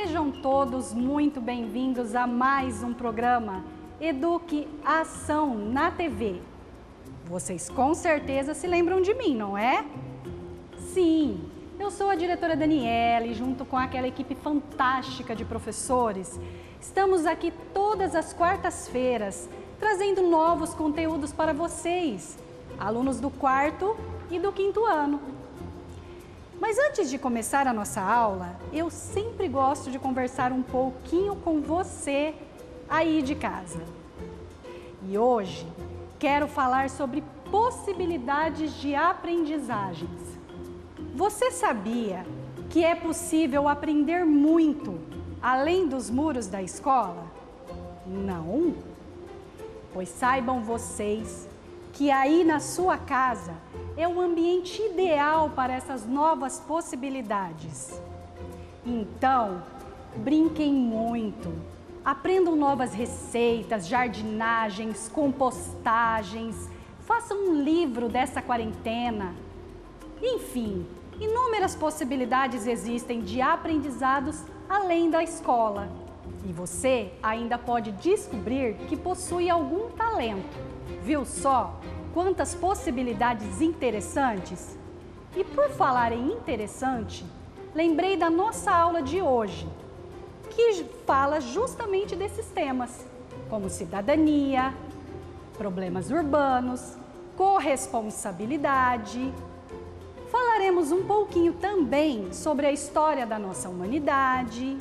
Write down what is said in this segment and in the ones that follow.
Sejam todos muito bem-vindos a mais um programa Eduque Ação na TV. Vocês com certeza se lembram de mim, não é? Sim, eu sou a diretora Daniela e junto com aquela equipe fantástica de professores, estamos aqui todas as quartas-feiras trazendo novos conteúdos para vocês, alunos do 4º e do 5º ano. Mas antes de começar a nossa aula, eu sempre gosto de conversar um pouquinho com você aí de casa. E hoje quero falar sobre possibilidades de aprendizagens. Você sabia que é possível aprender muito além dos muros da escola? Não? Pois saibam vocês que aí na sua casa é o ambiente ideal para essas novas possibilidades. Então, brinquem muito, aprendam novas receitas, jardinagens, compostagens, façam um livro dessa quarentena. Enfim, inúmeras possibilidades existem de aprendizados além da escola. E você ainda pode descobrir que possui algum talento. Viu só quantas possibilidades interessantes? E por falar em interessante, lembrei da nossa aula de hoje, que fala justamente desses temas, como cidadania, problemas urbanos, corresponsabilidade. Falaremos um pouquinho também sobre a história da nossa humanidade.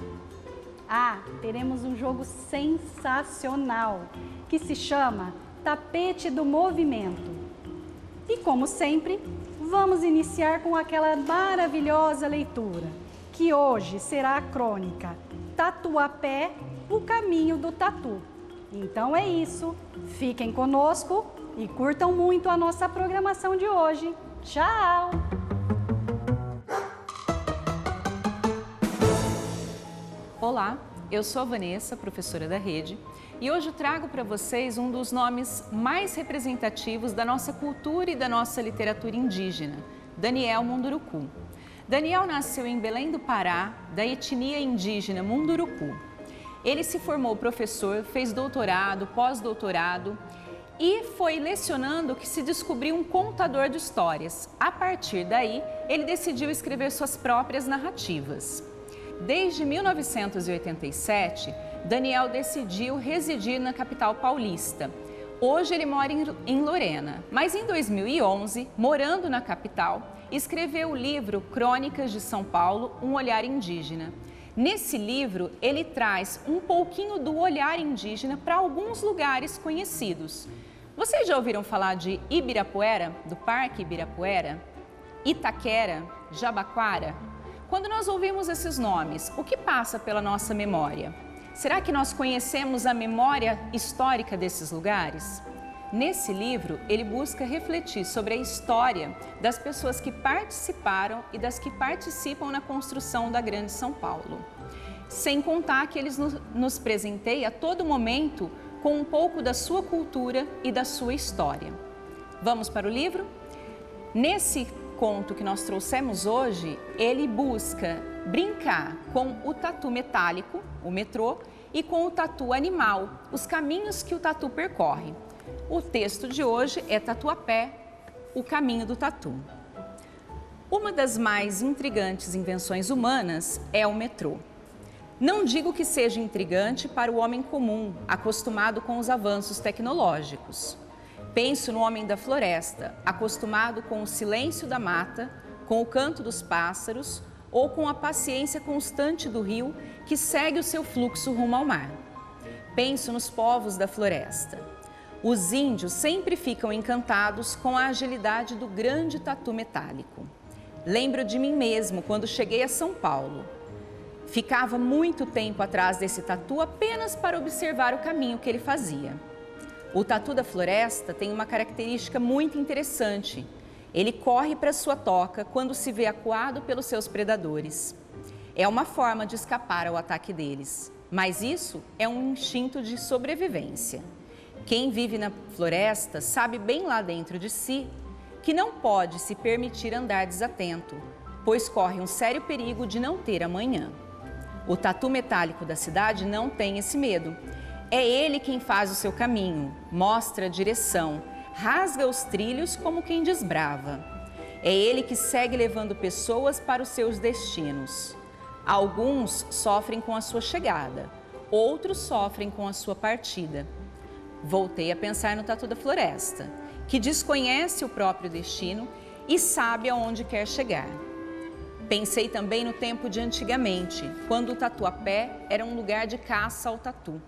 Teremos um jogo sensacional que se chama Tapete do Movimento. E como sempre, vamos iniciar com aquela maravilhosa leitura, que hoje será a crônica Tatuapé, o caminho do tatu. Então é isso, fiquem conosco e curtam muito a nossa programação de hoje. Tchau! Olá, eu sou a Vanessa, professora da rede, e hoje trago para vocês um dos nomes mais representativos da nossa cultura e da nossa literatura indígena, Daniel Munduruku. Daniel nasceu em Belém do Pará, da etnia indígena Munduruku. Ele se formou professor, fez doutorado, pós-doutorado e foi lecionando que se descobriu um contador de histórias. A partir daí, ele decidiu escrever suas próprias narrativas. Desde 1987, Daniel decidiu residir na capital paulista. Hoje ele mora em Lorena, mas em 2011, morando na capital, escreveu o livro Crônicas de São Paulo, um olhar indígena. Nesse livro, ele traz um pouquinho do olhar indígena para alguns lugares conhecidos. Vocês já ouviram falar de Ibirapuera, do Parque Ibirapuera? Itaquera, Jabaquara? Quando nós ouvimos esses nomes, o que passa pela nossa memória? Será que nós conhecemos a memória histórica desses lugares? Nesse livro, ele busca refletir sobre a história das pessoas que participaram e das que participam na construção da Grande São Paulo. Sem contar que eles nos presenteia a todo momento com um pouco da sua cultura e da sua história. Vamos para o livro? Nesse conto que nós trouxemos hoje, ele busca brincar com o tatu metálico, o metrô, e com o tatu animal, os caminhos que o tatu percorre. O texto de hoje é Tatuapé, o caminho do tatu. Uma das mais intrigantes invenções humanas é o metrô. Não digo que seja intrigante para o homem comum, acostumado com os avanços tecnológicos. Penso no homem da floresta, acostumado com o silêncio da mata, com o canto dos pássaros ou com a paciência constante do rio que segue o seu fluxo rumo ao mar. Penso nos povos da floresta. Os índios sempre ficam encantados com a agilidade do grande tatu metálico. Lembro de mim mesmo quando cheguei a São Paulo. Ficava muito tempo atrás desse tatu apenas para observar o caminho que ele fazia. O tatu da floresta tem uma característica muito interessante. Ele corre para sua toca quando se vê acuado pelos seus predadores. É uma forma de escapar ao ataque deles, mas isso é um instinto de sobrevivência. Quem vive na floresta sabe bem lá dentro de si que não pode se permitir andar desatento, pois corre um sério perigo de não ter amanhã. O tatu metálico da cidade não tem esse medo. É ele quem faz o seu caminho, mostra a direção, rasga os trilhos como quem desbrava. É ele que segue levando pessoas para os seus destinos. Alguns sofrem com a sua chegada, outros sofrem com a sua partida. Voltei a pensar no tatu da floresta, que desconhece o próprio destino e sabe aonde quer chegar. Pensei também no tempo de antigamente, quando o tatuapé era um lugar de caça ao tatu.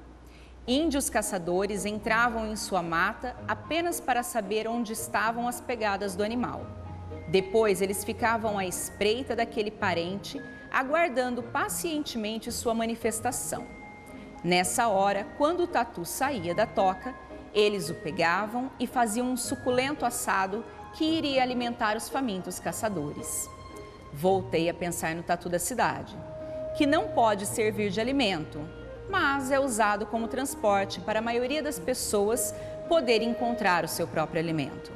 Índios caçadores entravam em sua mata apenas para saber onde estavam as pegadas do animal. Depois, eles ficavam à espreita daquele parente, aguardando pacientemente sua manifestação. Nessa hora, quando o tatu saía da toca, eles o pegavam e faziam um suculento assado que iria alimentar os famintos caçadores. Voltei a pensar no tatu da cidade, que não pode servir de alimento, mas é usado como transporte para a maioria das pessoas poder encontrar o seu próprio alimento.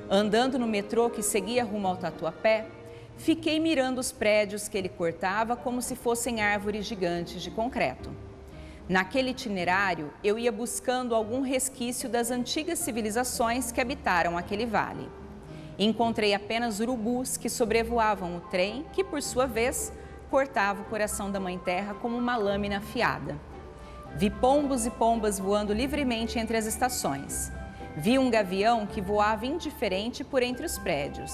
Andando no metrô que seguia rumo ao Tatuapé, fiquei mirando os prédios que ele cortava como se fossem árvores gigantes de concreto. Naquele itinerário, eu ia buscando algum resquício das antigas civilizações que habitaram aquele vale. Encontrei apenas urubus que sobrevoavam o trem, que por sua vez cortava o coração da Mãe Terra como uma lâmina afiada. Vi pombos e pombas voando livremente entre as estações. Vi um gavião que voava indiferente por entre os prédios.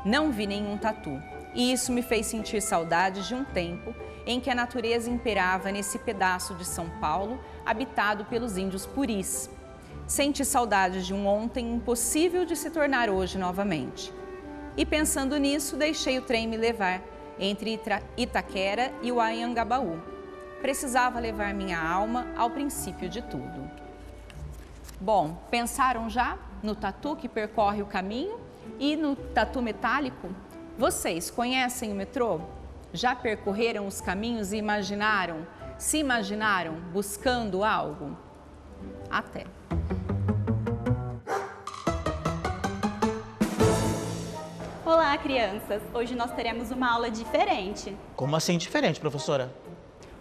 Não vi nenhum tatu, e isso me fez sentir saudades de um tempo em que a natureza imperava nesse pedaço de São Paulo, habitado pelos índios puris. Senti saudades de um ontem impossível de se tornar hoje novamente. E pensando nisso, deixei o trem me levar entre Itaquera e o Anhangabaú. Precisava levar minha alma ao princípio de tudo. Bom, pensaram já no tatu que percorre o caminho e no tatu metálico? Vocês conhecem o metrô? Já percorreram os caminhos e se imaginaram buscando algo? Até! Olá, crianças! Hoje nós teremos uma aula diferente. Como assim diferente, professora?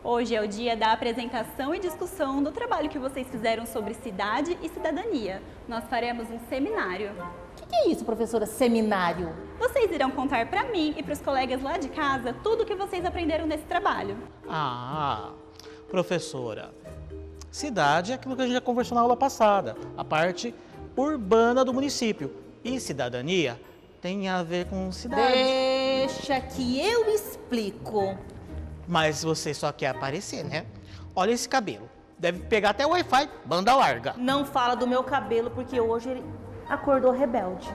Hoje é o dia da apresentação e discussão do trabalho que vocês fizeram sobre cidade e cidadania. Nós faremos um seminário. O que é isso, professora? Seminário? Vocês irão contar para mim e para os colegas lá de casa tudo o que vocês aprenderam nesse trabalho. Ah, professora, cidade é aquilo que a gente já conversou na aula passada, a parte urbana do município. E cidadania tem a ver com cidade. Deixa que eu explico. Mas você só quer aparecer, né? Olha esse cabelo. Deve pegar até o Wi-Fi, banda larga. Não fala do meu cabelo, porque hoje ele acordou rebelde.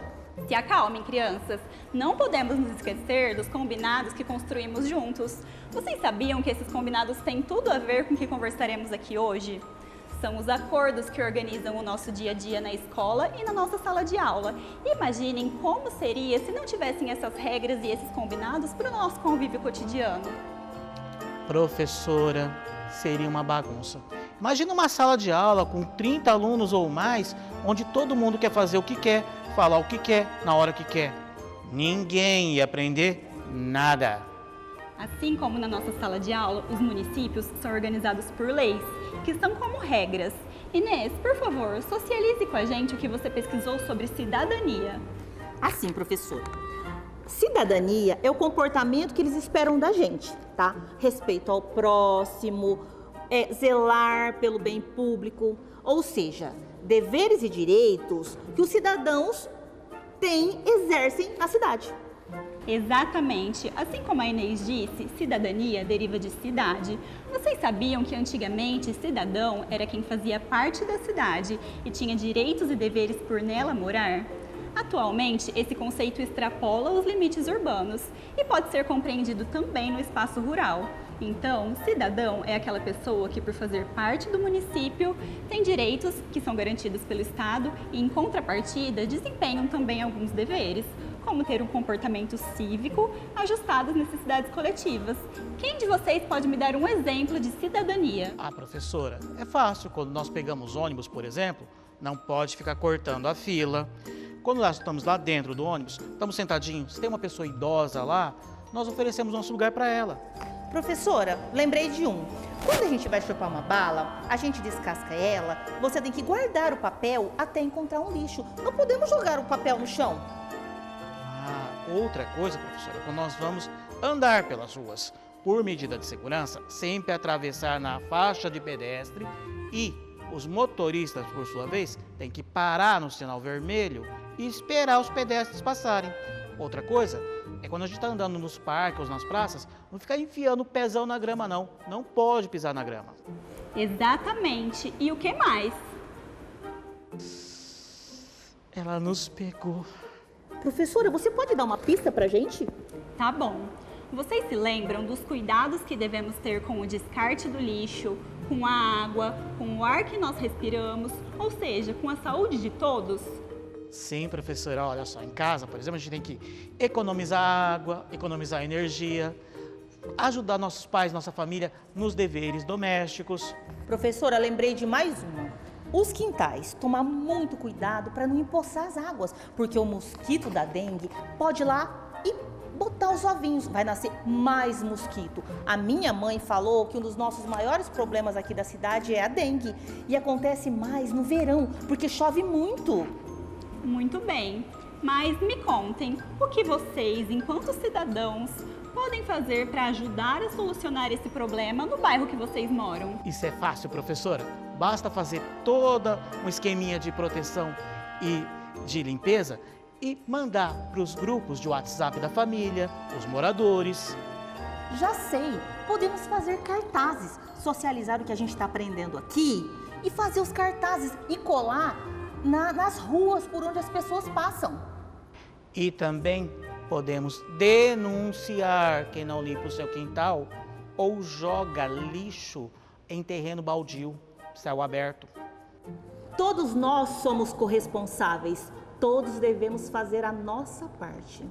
Se acalmem, crianças. Não podemos nos esquecer dos combinados que construímos juntos. Vocês sabiam que esses combinados têm tudo a ver com o que conversaremos aqui hoje? São os acordos que organizam o nosso dia a dia na escola e na nossa sala de aula. Imaginem como seria se não tivessem essas regras e esses combinados para o nosso convívio cotidiano. Professora, seria uma bagunça. Imagina uma sala de aula com 30 alunos ou mais, onde todo mundo quer fazer o que quer, falar o que quer, na hora que quer. Ninguém ia aprender nada. Assim como na nossa sala de aula, os municípios são organizados por leis, que são como regras. Inês, por favor, socialize com a gente o que você pesquisou sobre cidadania. Assim, professor. Cidadania é o comportamento que eles esperam da gente, tá? Respeito ao próximo, zelar pelo bem público, ou seja, deveres e direitos que os cidadãos exercem na cidade. Exatamente. Assim como a Inês disse, cidadania deriva de cidade. Vocês sabiam que antigamente cidadão era quem fazia parte da cidade e tinha direitos e deveres por nela morar? Atualmente, esse conceito extrapola os limites urbanos e pode ser compreendido também no espaço rural. Então, cidadão é aquela pessoa que, por fazer parte do município, tem direitos que são garantidos pelo Estado e, em contrapartida, desempenham também alguns deveres, como ter um comportamento cívico ajustado às necessidades coletivas. Quem de vocês pode me dar um exemplo de cidadania? Ah, professora, é fácil. Quando nós pegamos ônibus, por exemplo, não pode ficar cortando a fila. Quando nós estamos lá dentro do ônibus, estamos sentadinhos, se tem uma pessoa idosa lá, nós oferecemos nosso lugar para ela. Professora, lembrei de um. Quando a gente vai chupar uma bala, a gente descasca ela, você tem que guardar o papel até encontrar um lixo. Não podemos jogar o papel no chão. Outra coisa, professora, quando nós vamos andar pelas ruas, por medida de segurança, sempre atravessar na faixa de pedestre e os motoristas, por sua vez, têm que parar no sinal vermelho e esperar os pedestres passarem. Outra coisa é quando a gente está andando nos parques ou nas praças, não ficar enfiando o pezão na grama, não. Não pode pisar na grama. Exatamente. E o que mais? Ela nos pegou. Professora, você pode dar uma pista pra gente? Tá bom. Vocês se lembram dos cuidados que devemos ter com o descarte do lixo, com a água, com o ar que nós respiramos, ou seja, com a saúde de todos? Sim, professora, olha só, em casa, por exemplo, a gente tem que economizar água, economizar energia, ajudar nossos pais, nossa família nos deveres domésticos. Professora, lembrei de mais uma. Os quintais, tomar muito cuidado para não empoçar as águas, porque o mosquito da dengue pode ir lá e botar os ovinhos, vai nascer mais mosquito. A minha mãe falou que um dos nossos maiores problemas aqui da cidade é a dengue e acontece mais no verão, porque chove muito. Muito bem, mas me contem, o que vocês, enquanto cidadãos, podem fazer para ajudar a solucionar esse problema no bairro que vocês moram? Isso é fácil, professora. Basta fazer toda um esqueminha de proteção e de limpeza e mandar para os grupos de WhatsApp da família, os moradores. Já sei, podemos fazer cartazes, socializar o que a gente está aprendendo aqui e fazer os cartazes e colar nas ruas por onde as pessoas passam. E também podemos denunciar quem não limpa o seu quintal ou joga lixo em terreno baldio, céu aberto. Todos nós somos corresponsáveis, todos devemos fazer a nossa parte.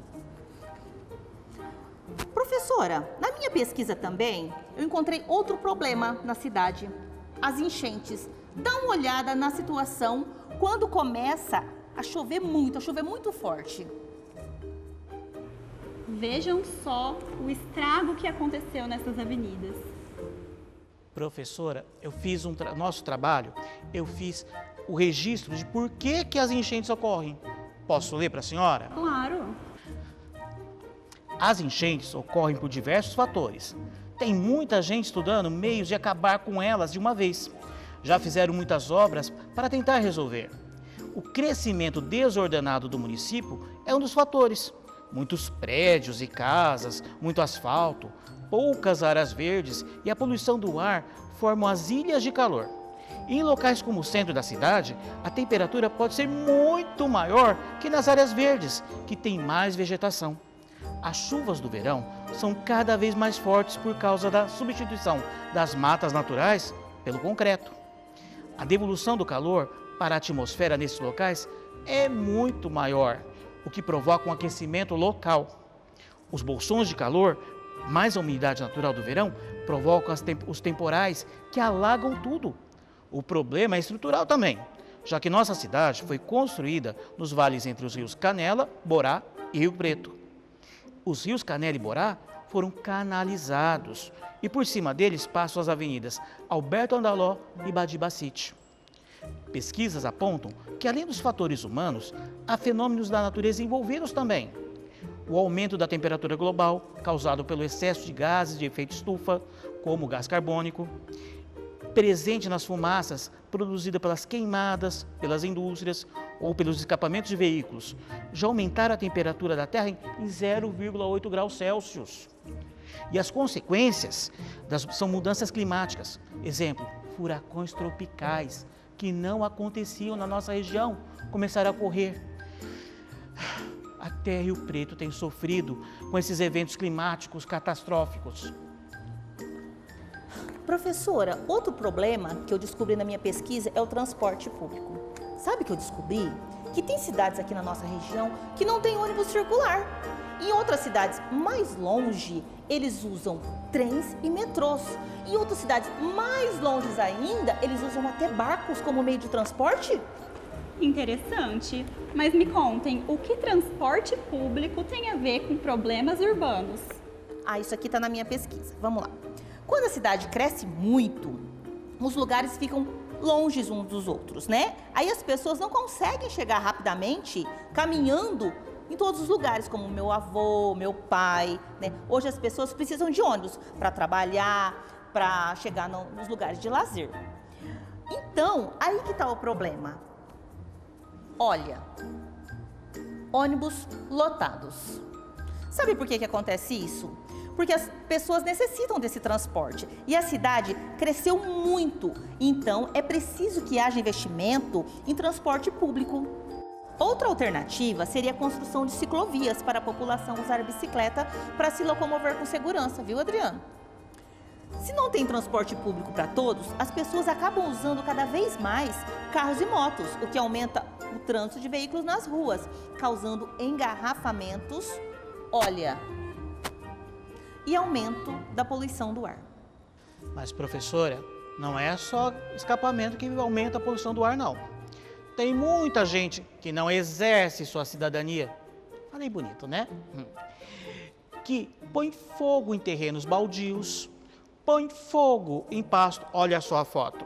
Professora, na minha pesquisa também, eu encontrei outro problema na cidade, as enchentes. Dá uma olhada na situação quando começa a chover muito forte. Vejam só o estrago que aconteceu nessas avenidas. Professora, eu fiz nosso trabalho, eu fiz o registro de por que as enchentes ocorrem. Posso ler para a senhora? Claro. As enchentes ocorrem por diversos fatores. Tem muita gente estudando meios de acabar com elas de uma vez. Já fizeram muitas obras para tentar resolver. O crescimento desordenado do município é um dos fatores. Muitos prédios e casas, muito asfalto, poucas áreas verdes e a poluição do ar formam as ilhas de calor. E em locais como o centro da cidade, a temperatura pode ser muito maior que nas áreas verdes, que têm mais vegetação. As chuvas do verão são cada vez mais fortes por causa da substituição das matas naturais pelo concreto. A devolução do calor para a atmosfera nesses locais é muito maior, o que provoca um aquecimento local. Os bolsões de calor, mais a umidade natural do verão, provocam os temporais que alagam tudo. O problema é estrutural também, já que nossa cidade foi construída nos vales entre os rios Canela, Borá e Rio Preto. Os rios Canela e Borá foram canalizados e por cima deles passam as avenidas Alberto Andaló e Badibacite. Pesquisas apontam que, além dos fatores humanos, há fenômenos da natureza envolvidos também. O aumento da temperatura global, causado pelo excesso de gases de efeito estufa, como o gás carbônico, presente nas fumaças produzidas pelas queimadas, pelas indústrias ou pelos escapamentos de veículos, já aumentaram a temperatura da Terra em 0,8 graus Celsius. E as consequências são mudanças climáticas. Exemplo, furacões tropicais, que não aconteciam na nossa região, começaram a ocorrer. Até Rio Preto tem sofrido com esses eventos climáticos catastróficos. Professora, outro problema que eu descobri na minha pesquisa é o transporte público. Sabe o que eu descobri? Que tem cidades aqui na nossa região que não tem ônibus circular. Em outras cidades mais longe, eles usam trens e metrôs. Em outras cidades mais longes ainda, eles usam até barcos como meio de transporte. Interessante. Mas me contem, o que transporte público tem a ver com problemas urbanos? isso aqui está na minha pesquisa. Vamos lá. Quando a cidade cresce muito, os lugares ficam longe uns dos outros, né? Aí as pessoas não conseguem chegar rapidamente caminhando em todos os lugares, como meu avô, meu pai, né? Hoje as pessoas precisam de ônibus para trabalhar, para chegar nos lugares de lazer. Então, aí que está o problema. Olha, ônibus lotados. Sabe por que acontece isso? Porque as pessoas necessitam desse transporte e a cidade cresceu muito. Então, é preciso que haja investimento em transporte público. Outra alternativa seria a construção de ciclovias para a população usar bicicleta para se locomover com segurança, viu, Adriano? Se não tem transporte público para todos, as pessoas acabam usando cada vez mais carros e motos, o que aumenta o trânsito de veículos nas ruas, causando engarrafamentos, e aumento da poluição do ar. Mas, professora, não é só escapamento que aumenta a poluição do ar, não. Tem muita gente que não exerce sua cidadania. Falei bonito, né? Que põe fogo em terrenos baldios, põe fogo em pasto, olha só a foto.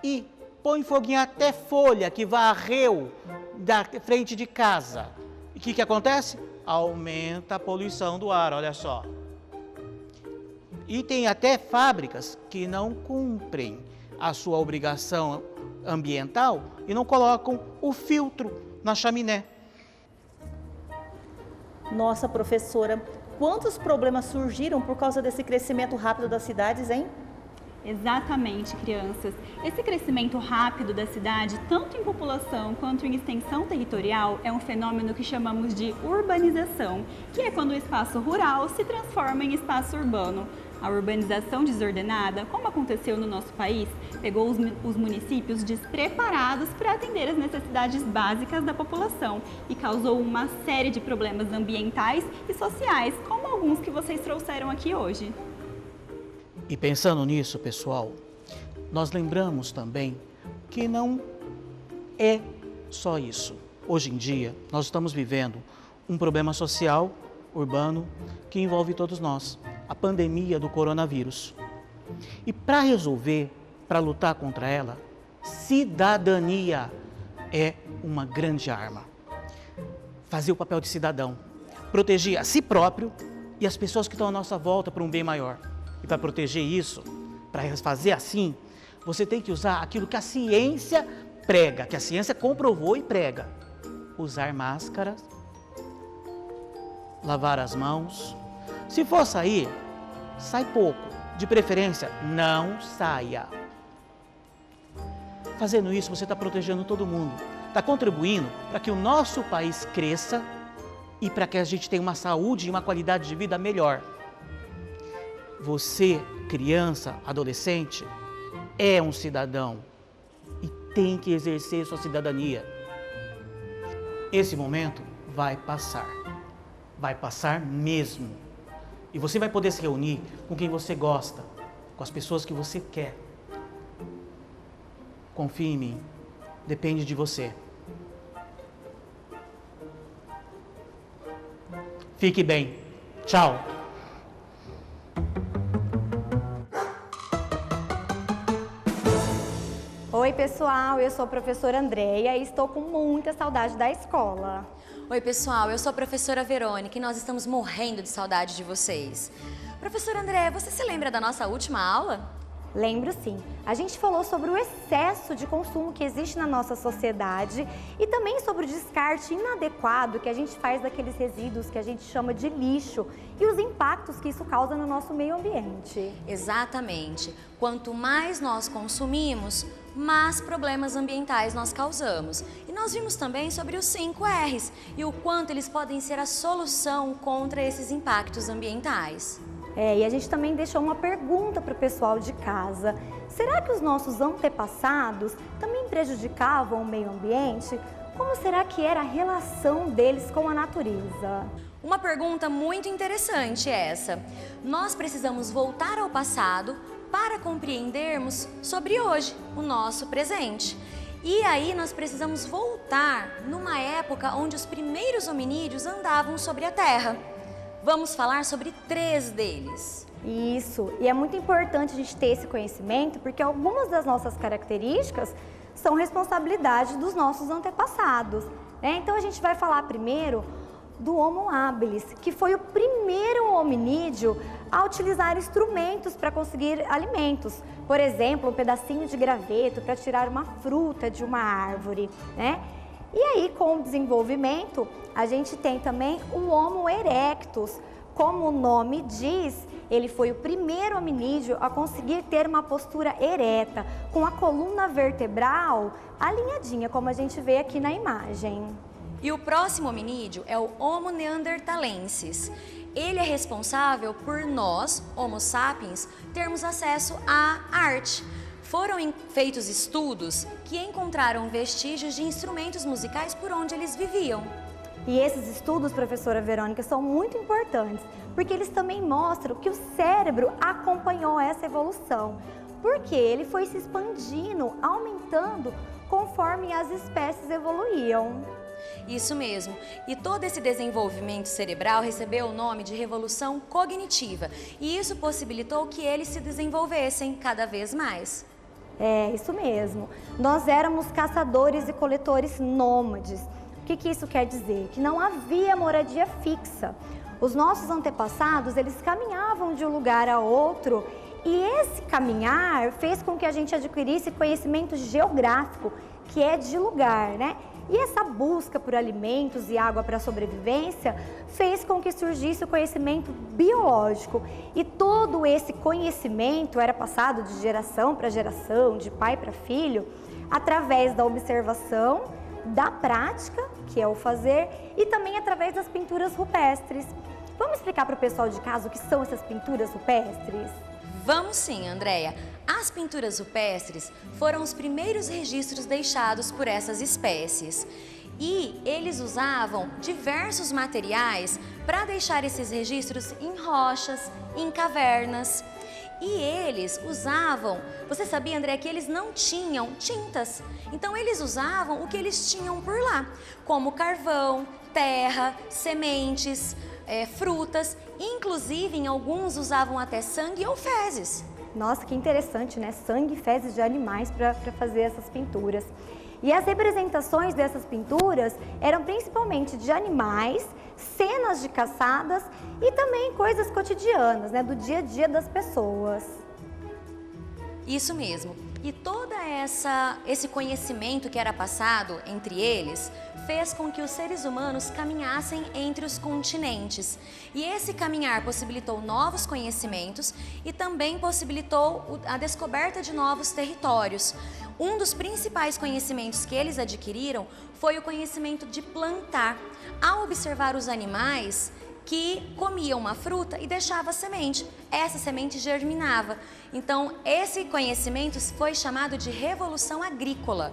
E põe fogo em até folha que varreu da frente de casa. E o que acontece? Aumenta a poluição do ar, olha só. E tem até fábricas que não cumprem a sua obrigação ambiental e não colocam o filtro na chaminé. Nossa, professora, quantos problemas surgiram por causa desse crescimento rápido das cidades, hein? Exatamente, crianças. Esse crescimento rápido da cidade, tanto em população quanto em extensão territorial, é um fenômeno que chamamos de urbanização, que é quando o espaço rural se transforma em espaço urbano. A urbanização desordenada, como aconteceu no nosso país, pegou os municípios despreparados para atender as necessidades básicas da população e causou uma série de problemas ambientais e sociais, como alguns que vocês trouxeram aqui hoje. E pensando nisso, pessoal, nós lembramos também que não é só isso. Hoje em dia, nós estamos vivendo um problema social, urbano, que envolve todos nós, a pandemia do coronavírus. E para resolver, para lutar contra ela, cidadania é uma grande arma. Fazer o papel de cidadão, proteger a si próprio e as pessoas que estão à nossa volta para um bem maior. E para proteger isso, para fazer assim, você tem que usar aquilo que a ciência prega, que a ciência comprovou e prega. Usar máscaras, lavar as mãos. Se for sair, sai pouco. De preferência, não saia. Fazendo isso, você está protegendo todo mundo. Está contribuindo para que o nosso país cresça e para que a gente tenha uma saúde e uma qualidade de vida melhor. Você, criança, adolescente, é um cidadão e tem que exercer sua cidadania. Esse momento vai passar mesmo. E você vai poder se reunir com quem você gosta, com as pessoas que você quer. Confie em mim, depende de você. Fique bem. Tchau. Oi, pessoal, eu sou a professora Andréia e estou com muita saudade da escola. Oi, pessoal, eu sou a professora Verônica e nós estamos morrendo de saudade de vocês. Professora Andréia, você se lembra da nossa última aula? Lembro sim. A gente falou sobre o excesso de consumo que existe na nossa sociedade e também sobre o descarte inadequado que a gente faz daqueles resíduos que a gente chama de lixo e os impactos que isso causa no nosso meio ambiente. Exatamente. Quanto mais nós consumimos, mais problemas ambientais nós causamos. E nós vimos também sobre os 5 R's e o quanto eles podem ser a solução contra esses impactos ambientais. E a gente também deixou uma pergunta para o pessoal de casa. Será que os nossos antepassados também prejudicavam o meio ambiente? Como será que era a relação deles com a natureza? Uma pergunta muito interessante essa. Nós precisamos voltar ao passado para compreendermos sobre hoje, o nosso presente. E aí nós precisamos voltar numa época onde os primeiros hominídeos andavam sobre a Terra. Vamos falar sobre 3 deles. Isso, e é muito importante a gente ter esse conhecimento, porque algumas das nossas características são responsabilidade dos nossos antepassados, né? Então a gente vai falar primeiro do Homo habilis, que foi o primeiro hominídeo a utilizar instrumentos para conseguir alimentos. Por exemplo, um pedacinho de graveto para tirar uma fruta de uma árvore, né? E aí, com o desenvolvimento, a gente tem também o Homo erectus. Como o nome diz, ele foi o primeiro hominídeo a conseguir ter uma postura ereta, com a coluna vertebral alinhadinha, como a gente vê aqui na imagem. E o próximo hominídeo é o Homo neanderthalensis. Ele é responsável por nós, Homo sapiens, termos acesso à arte. Foram feitos estudos que encontraram vestígios de instrumentos musicais por onde eles viviam. E esses estudos, professora Verônica, são muito importantes, porque eles também mostram que o cérebro acompanhou essa evolução, porque ele foi se expandindo, aumentando conforme as espécies evoluíam. Isso mesmo. E todo esse desenvolvimento cerebral recebeu o nome de revolução cognitiva. E isso possibilitou que eles se desenvolvessem cada vez mais. É, isso mesmo. Nós éramos caçadores e coletores nômades. O que isso quer dizer? Que não havia moradia fixa. Os nossos antepassados, eles caminhavam de um lugar a outro e esse caminhar fez com que a gente adquirisse conhecimento geográfico, que é de lugar, né? E essa busca por alimentos e água para a sobrevivência fez com que surgisse o conhecimento biológico. E todo esse conhecimento era passado de geração para geração, de pai para filho, através da observação, da prática, que é o fazer, e também através das pinturas rupestres. Vamos explicar para o pessoal de casa o que são essas pinturas rupestres? Vamos sim, Andréia. As pinturas rupestres foram os primeiros registros deixados por essas espécies. E eles usavam diversos materiais para deixar esses registros em rochas, em cavernas. E eles usavam, você sabia, André, que eles não tinham tintas. Então eles usavam o que eles tinham por lá, como carvão, terra, sementes, frutas. Inclusive, em alguns usavam até sangue ou fezes. Nossa, que interessante, né? Sangue e fezes de animais para fazer essas pinturas. E as representações dessas pinturas eram principalmente de animais, cenas de caçadas e também coisas cotidianas, né? Do dia a dia das pessoas. Isso mesmo. E todo esse conhecimento que era passado entre eles fez com que os seres humanos caminhassem entre os continentes. E esse caminhar possibilitou novos conhecimentos e também possibilitou a descoberta de novos territórios. Um dos principais conhecimentos que eles adquiriram foi o conhecimento de plantar. Ao observar os animais que comiam uma fruta e deixava a semente, essa semente germinava. Então, esse conhecimento foi chamado de Revolução Agrícola.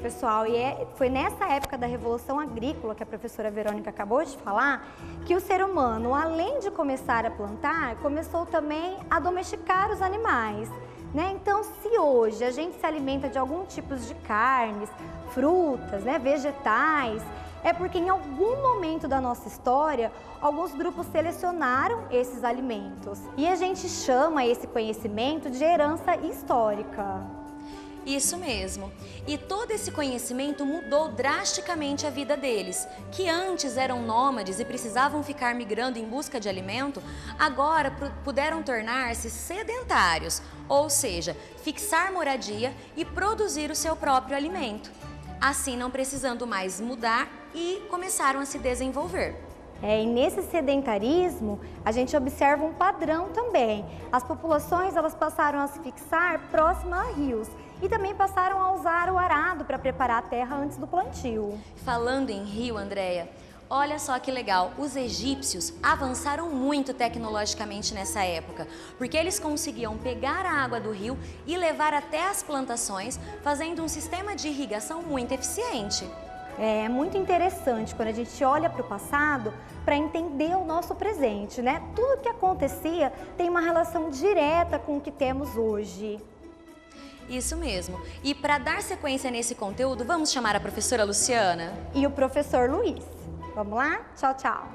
Pessoal, e foi nessa época da Revolução Agrícola, que a professora Verônica acabou de falar, que o ser humano, além de começar a plantar, começou também a domesticar os animais, né? Então, se hoje a gente se alimenta de algum tipo de carnes, frutas, né, vegetais, é porque em algum momento da nossa história, alguns grupos selecionaram esses alimentos. E a gente chama esse conhecimento de herança histórica. Isso mesmo. E todo esse conhecimento mudou drasticamente a vida deles, que antes eram nômades e precisavam ficar migrando em busca de alimento, agora puderam tornar-se sedentários, ou seja, fixar moradia e produzir o seu próprio alimento. Assim, não precisando mais mudar e começaram a se desenvolver. E nesse sedentarismo, a gente observa um padrão também. As populações, elas passaram a se fixar próximas a rios e também passaram a usar o arado para preparar a terra antes do plantio. Falando em rio, Andréia, olha só que legal, os egípcios avançaram muito tecnologicamente nessa época, porque eles conseguiam pegar a água do rio e levar até as plantações, fazendo um sistema de irrigação muito eficiente. É muito interessante quando a gente olha para o passado para entender o nosso presente, né? Tudo o que acontecia tem uma relação direta com o que temos hoje. Isso mesmo. E para dar sequência nesse conteúdo, vamos chamar a professora Luciana e o professor Luiz. Vamos lá? Tchau, tchau.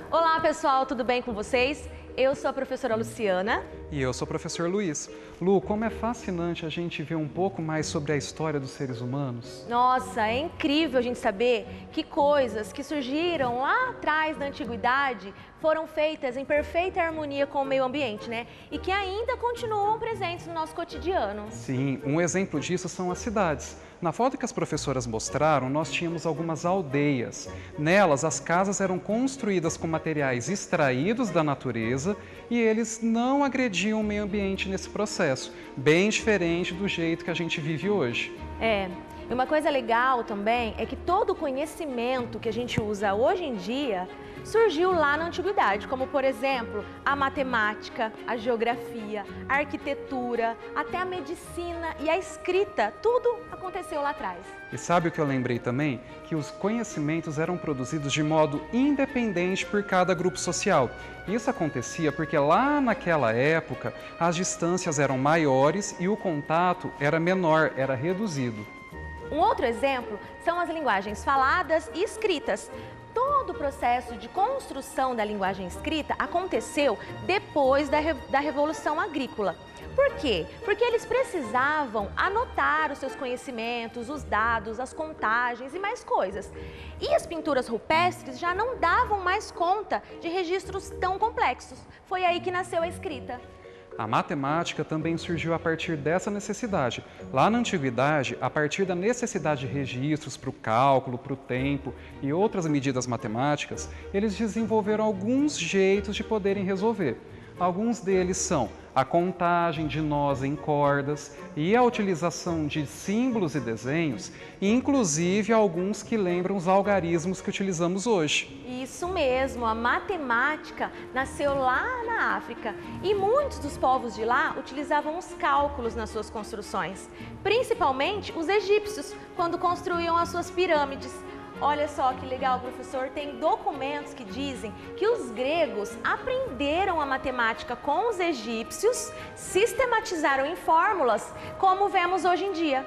Olá pessoal, tudo bem com vocês? Eu sou a professora Luciana. E eu sou o professor Luiz. Lu, como é fascinante a gente ver um pouco mais sobre a história dos seres humanos. Nossa, é incrível a gente saber que coisas que surgiram lá atrás da antiguidade foram feitas em perfeita harmonia com o meio ambiente, né? E que ainda continuam presentes no nosso cotidiano. Sim, um exemplo disso são as cidades. Na foto que as professoras mostraram, nós tínhamos algumas aldeias. Nelas, as casas eram construídas com materiais extraídos da natureza e eles não agrediam o meio ambiente nesse processo, bem diferente do jeito que a gente vive hoje. E uma coisa legal também é que todo o conhecimento que a gente usa hoje em dia surgiu lá na antiguidade, como por exemplo, a matemática, a geografia, a arquitetura, até a medicina e a escrita, tudo aconteceu lá atrás. E sabe o que eu lembrei também? Que os conhecimentos eram produzidos de modo independente por cada grupo social. Isso acontecia porque lá naquela época as distâncias eram maiores e o contato era menor, era reduzido. Um outro exemplo são as linguagens faladas e escritas. Todo o processo de construção da linguagem escrita aconteceu depois da Revolução Agrícola. Por quê? Porque eles precisavam anotar os seus conhecimentos, os dados, as contagens e mais coisas. E as pinturas rupestres já não davam mais conta de registros tão complexos. Foi aí que nasceu a escrita. A matemática também surgiu a partir dessa necessidade. Lá na antiguidade, a partir da necessidade de registros para o cálculo, para o tempo e outras medidas matemáticas, eles desenvolveram alguns jeitos de poderem resolver. Alguns deles são a contagem de nós em cordas e a utilização de símbolos e desenhos, e inclusive alguns que lembram os algarismos que utilizamos hoje. Isso mesmo, a matemática nasceu lá na África e muitos dos povos de lá utilizavam os cálculos nas suas construções, principalmente os egípcios, quando construíam as suas pirâmides. Olha só que legal, professor, tem documentos que dizem que os gregos aprenderam a matemática com os egípcios, sistematizaram em fórmulas, como vemos hoje em dia.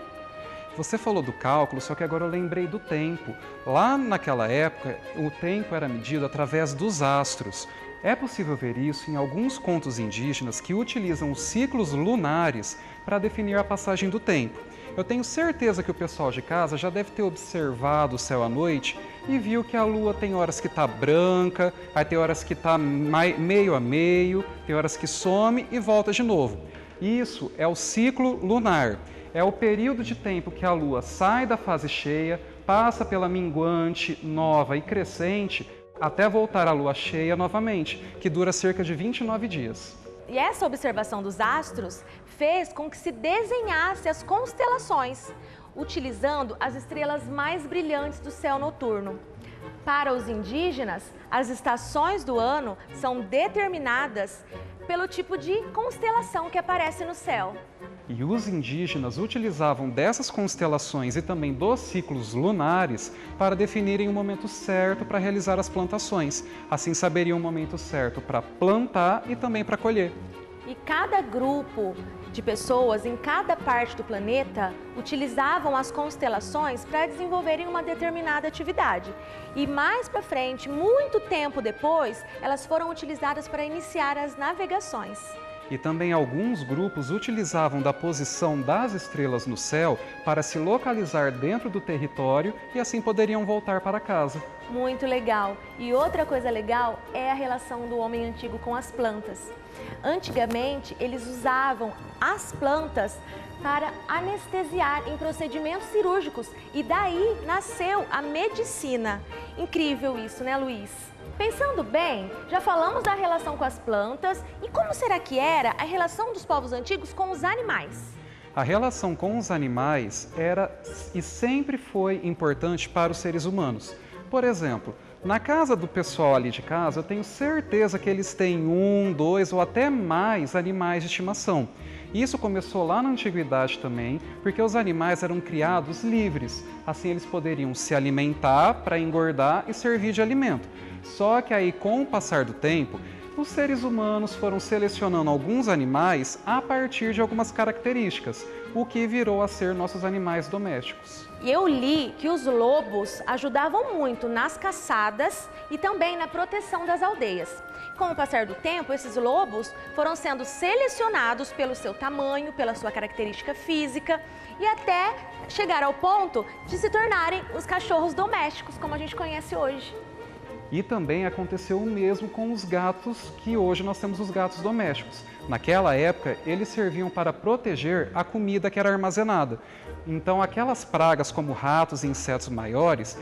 Você falou do cálculo, só que agora eu lembrei do tempo. Lá naquela época, o tempo era medido através dos astros. É possível ver isso em alguns contos indígenas que utilizam os ciclos lunares para definir a passagem do tempo. Eu tenho certeza que o pessoal de casa já deve ter observado o céu à noite e viu que a lua tem horas que está branca, aí tem horas que está meio a meio, tem horas que some e volta de novo. Isso é o ciclo lunar. É o período de tempo que a lua sai da fase cheia, passa pela minguante, nova e crescente, até voltar à lua cheia novamente, que dura cerca de 29 dias. E essa observação dos astros fez com que se desenhasse as constelações, utilizando as estrelas mais brilhantes do céu noturno. Para os indígenas, as estações do ano são determinadas pelo tipo de constelação que aparece no céu. E os indígenas utilizavam dessas constelações e também dos ciclos lunares para definirem o momento certo para realizar as plantações. Assim saberiam o momento certo para plantar e também para colher. E cada grupo de pessoas em cada parte do planeta utilizavam as constelações para desenvolverem uma determinada atividade. E mais para frente, muito tempo depois, elas foram utilizadas para iniciar as navegações. E também alguns grupos utilizavam da posição das estrelas no céu para se localizar dentro do território e assim poderiam voltar para casa. Muito legal! E outra coisa legal é a relação do homem antigo com as plantas. Antigamente, eles usavam as plantas para anestesiar em procedimentos cirúrgicos e daí nasceu a medicina. Incrível isso, né, Luiz? Pensando bem, já falamos da relação com as plantas e como será que era a relação dos povos antigos com os animais? A relação com os animais era e sempre foi importante para os seres humanos. Por exemplo, na casa do pessoal ali de casa, eu tenho certeza que eles têm 1, 2 ou até mais animais de estimação. Isso começou lá na antiguidade também, porque os animais eram criados livres. Assim eles poderiam se alimentar para engordar e servir de alimento. Só que aí, com o passar do tempo, os seres humanos foram selecionando alguns animais a partir de algumas características, o que virou a ser nossos animais domésticos. E eu li que os lobos ajudavam muito nas caçadas e também na proteção das aldeias. Com o passar do tempo, esses lobos foram sendo selecionados pelo seu tamanho, pela sua característica física e até chegar ao ponto de se tornarem os cachorros domésticos, como a gente conhece hoje. E também aconteceu o mesmo com os gatos, que hoje nós temos os gatos domésticos. Naquela época, eles serviam para proteger a comida que era armazenada. Então, aquelas pragas como ratos e insetos maiores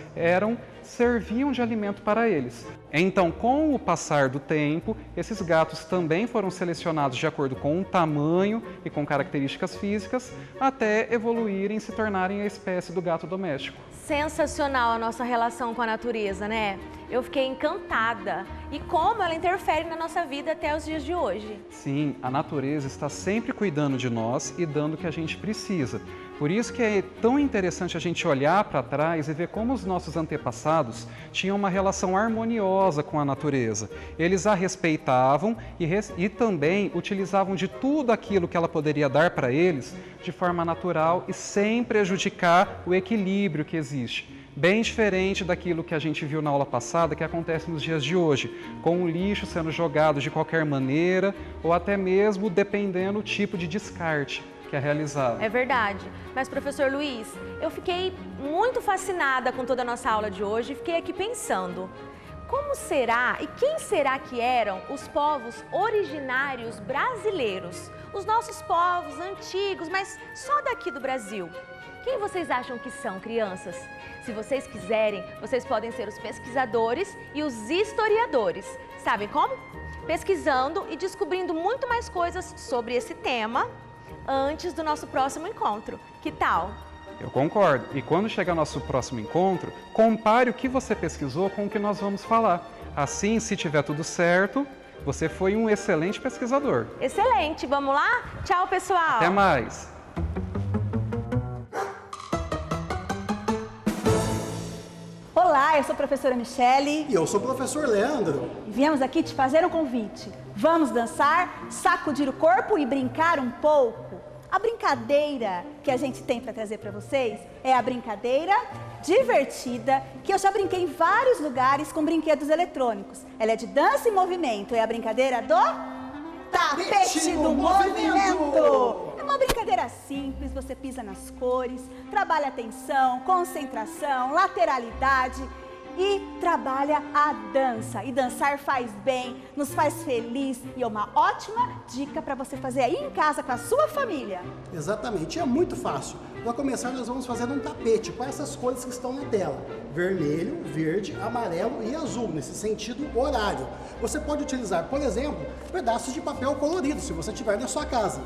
serviam de alimento para eles. Então, com o passar do tempo, esses gatos também foram selecionados de acordo com o tamanho e com características físicas, até evoluírem e se tornarem a espécie do gato doméstico. Sensacional a nossa relação com a natureza, né? Eu fiquei encantada. E como ela interfere na nossa vida até os dias de hoje. Sim, a natureza está sempre cuidando de nós e dando o que a gente precisa. Por isso que é tão interessante a gente olhar para trás e ver como os nossos antepassados tinham uma relação harmoniosa com a natureza. Eles a respeitavam e também utilizavam de tudo aquilo que ela poderia dar para eles de forma natural e sem prejudicar o equilíbrio que existe. Bem diferente daquilo que a gente viu na aula passada, que acontece nos dias de hoje, com o lixo sendo jogado de qualquer maneira ou até mesmo dependendo do tipo de descarte que é realizado. É verdade. Mas, professor Luiz, eu fiquei muito fascinada com toda a nossa aula de hoje e fiquei aqui pensando, como será e quem será que eram os povos originários brasileiros? Os nossos povos antigos, mas só daqui do Brasil. Quem vocês acham que são, crianças? Se vocês quiserem, vocês podem ser os pesquisadores e os historiadores. Sabem como? Pesquisando e descobrindo muito mais coisas sobre esse tema antes do nosso próximo encontro. Que tal? Eu concordo. E quando chegar nosso próximo encontro, compare o que você pesquisou com o que nós vamos falar. Assim, se tiver tudo certo, você foi um excelente pesquisador. Excelente. Vamos lá? Tchau, pessoal. Até mais. Olá, eu sou a professora Michele. E eu sou o professor Leandro. E viemos aqui te fazer um convite. Vamos dançar, sacudir o corpo e brincar um pouco. A brincadeira que a gente tem para trazer para vocês é a brincadeira divertida, que eu já brinquei em vários lugares com brinquedos eletrônicos. Ela é de dança e movimento, é a brincadeira do tapete do movimento. É uma brincadeira simples, você pisa nas cores, trabalha atenção, concentração, lateralidade e trabalha a dança. E dançar faz bem, nos faz feliz e é uma ótima dica para você fazer aí em casa com a sua família. Exatamente, é muito fácil. Para começar, nós vamos fazer um tapete com essas cores que estão na tela. Vermelho, verde, amarelo e azul, nesse sentido horário. Você pode utilizar, por exemplo, pedaços de papel colorido, se você tiver na sua casa.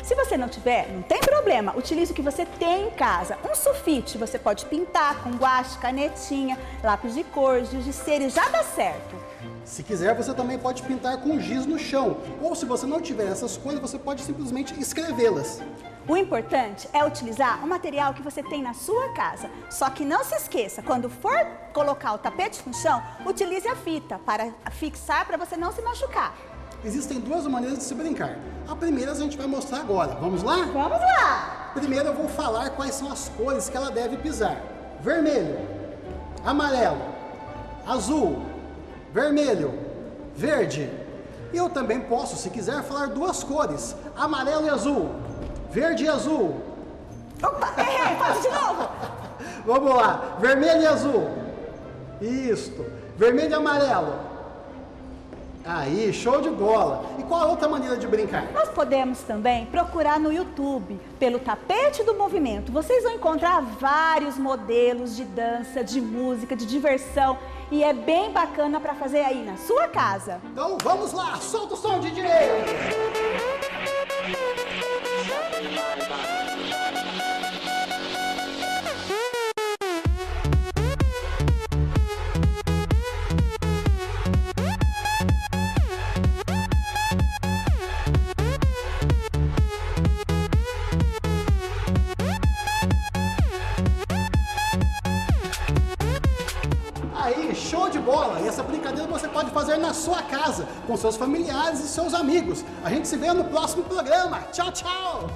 Se você não tiver, não tem problema, utilize o que você tem em casa. Um sulfite, você pode pintar com guache, canetinha, lápis de cor, giz de cera e já dá certo. Se quiser, você também pode pintar com giz no chão. Ou se você não tiver essas cores, você pode simplesmente escrevê-las. O importante é utilizar o material que você tem na sua casa. Só que não se esqueça, quando for colocar o tapete no chão, utilize a fita para fixar, para você não se machucar. Existem duas maneiras de se brincar. A primeira a gente vai mostrar agora. Vamos lá? Vamos lá! Primeiro eu vou falar quais são as cores que ela deve pisar. Vermelho, amarelo, azul, vermelho, verde. E eu também posso, se quiser, falar duas cores. Amarelo e azul. Verde e azul. Opa, errei, faz de novo. Vamos lá. Vermelho e azul. Isto. Vermelho e amarelo. Aí, show de bola! E qual a outra maneira de brincar? Nós podemos também procurar no YouTube, pelo tapete do movimento. Vocês vão encontrar vários modelos de dança, de música, de diversão. E é bem bacana para fazer aí na sua casa. Então vamos lá, solta o som, DJ! Show de bola! E essa brincadeira você pode fazer na sua casa, com seus familiares e seus amigos. A gente se vê no próximo programa. Tchau, tchau!